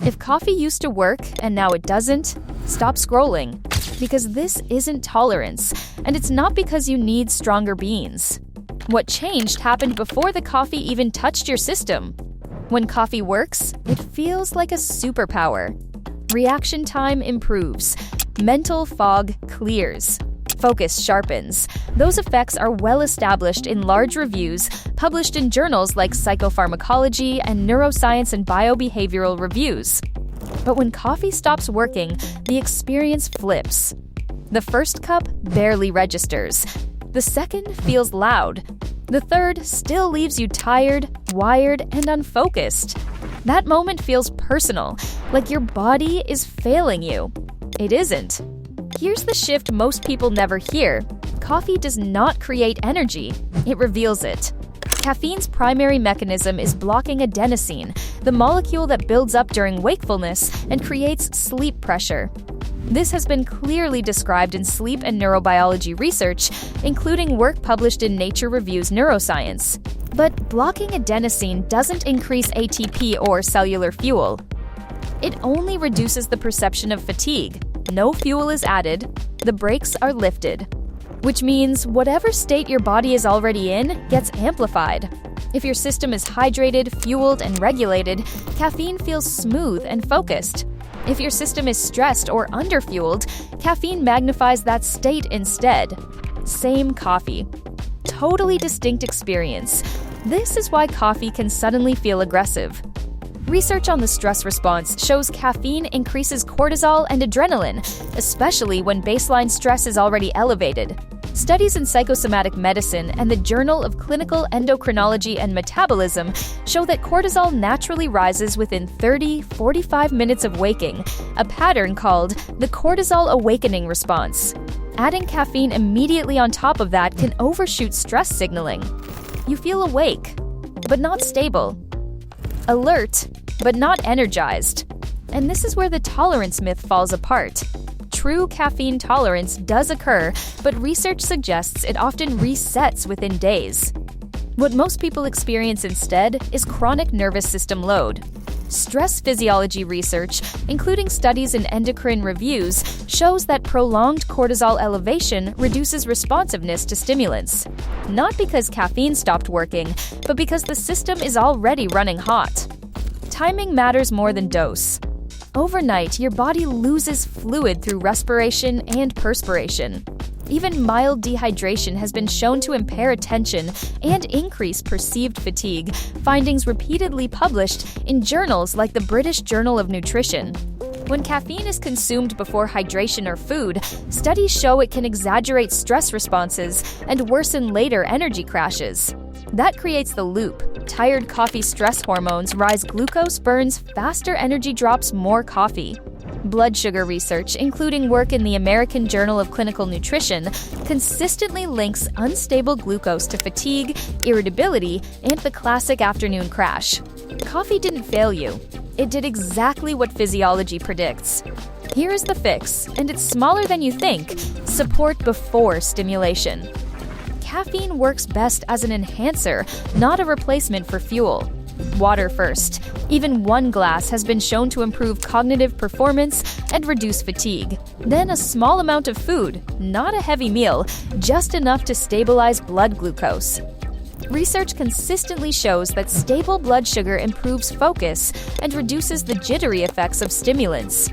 If coffee used to work and now it doesn't, stop scrolling. Because this isn't tolerance, and it's not because you need stronger beans. What changed happened before the coffee even touched your system. When coffee works, it feels like a superpower. Reaction time improves. Mental fog clears. Focus sharpens. Those effects are well established in large reviews published in journals like Psychopharmacology and Neuroscience and Biobehavioral Reviews. But when coffee stops working, the experience flips. The first cup barely registers. The second feels loud. The third still leaves you tired, wired, and unfocused. That moment feels personal, like your body is failing you. It isn't. Here's the shift most people never hear. Coffee does not create energy, it reveals it. Caffeine's primary mechanism is blocking adenosine, the molecule that builds up during wakefulness and creates sleep pressure. This has been clearly described in sleep and neurobiology research, including work published in Nature Reviews Neuroscience. But blocking adenosine doesn't increase ATP or cellular fuel. It only reduces the perception of fatigue. No fuel is added, the brakes are lifted. Which means whatever state your body is already in gets amplified. If your system is hydrated, fueled, and regulated, caffeine feels smooth and focused. If your system is stressed or underfueled, caffeine magnifies that state instead. Same coffee. Totally distinct experience. This is why coffee can suddenly feel aggressive. Research on the stress response shows caffeine increases cortisol and adrenaline, especially when baseline stress is already elevated. Studies in psychosomatic medicine and the Journal of Clinical Endocrinology and Metabolism show that cortisol naturally rises within 30-45 minutes of waking, a pattern called the cortisol awakening response. Adding caffeine immediately on top of that can overshoot stress signaling. You feel awake, but not stable. Alert, but not energized. And this is where the tolerance myth falls apart. True caffeine tolerance does occur, but research suggests it often resets within days. What most people experience instead is chronic nervous system load. Stress physiology research, including studies in endocrine reviews, shows that prolonged cortisol elevation reduces responsiveness to stimulants. Not because caffeine stopped working, but because the system is already running hot. Timing matters more than dose. Overnight, your body loses fluid through respiration and perspiration. Even mild dehydration has been shown to impair attention and increase perceived fatigue, findings repeatedly published in journals like the British Journal of Nutrition. When caffeine is consumed before hydration or food, studies show it can exaggerate stress responses and worsen later energy crashes. That creates the loop. Tired coffee stress hormones rise, glucose burns, faster energy drops, more coffee. Blood sugar research, including work in the American Journal of Clinical Nutrition, consistently links unstable glucose to fatigue, irritability, and the classic afternoon crash. Coffee didn't fail you. It did exactly what physiology predicts. Here is the fix, and it's smaller than you think: support before stimulation. Caffeine works best as an enhancer, not a replacement for fuel. Water first. Even one glass has been shown to improve cognitive performance and reduce fatigue. Then a small amount of food, not a heavy meal, just enough to stabilize blood glucose. Research consistently shows that stable blood sugar improves focus and reduces the jittery effects of stimulants.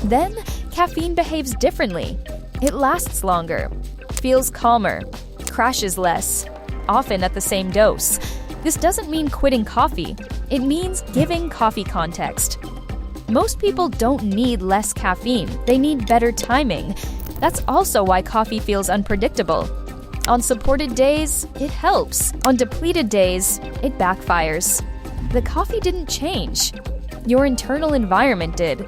Then, caffeine behaves differently. It lasts longer, feels calmer, crashes less, often at the same dose. This doesn't mean quitting coffee. It means giving coffee context. Most people don't need less caffeine. They need better timing. That's also why coffee feels unpredictable. On supported days, it helps. On depleted days, it backfires. The coffee didn't change. Your internal environment did.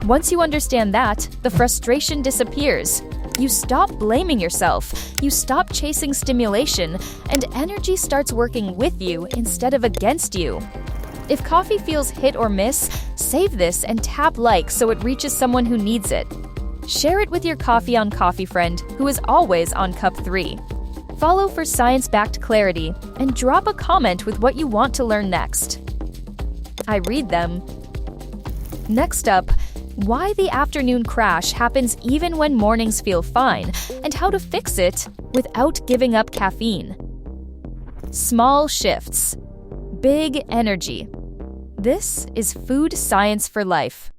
Once you understand that, the frustration disappears. You stop blaming yourself, you stop chasing stimulation, and energy starts working with you instead of against you. If coffee feels hit or miss, save this and tap like so it reaches someone who needs it. Share it with your coffee on coffee friend who is always on cup 3. Follow for science-backed clarity and drop a comment with what you want to learn next. I read them. Next up, why the afternoon crash happens even when mornings feel fine, and how to fix it without giving up caffeine. Small shifts, big energy. This is food science for life.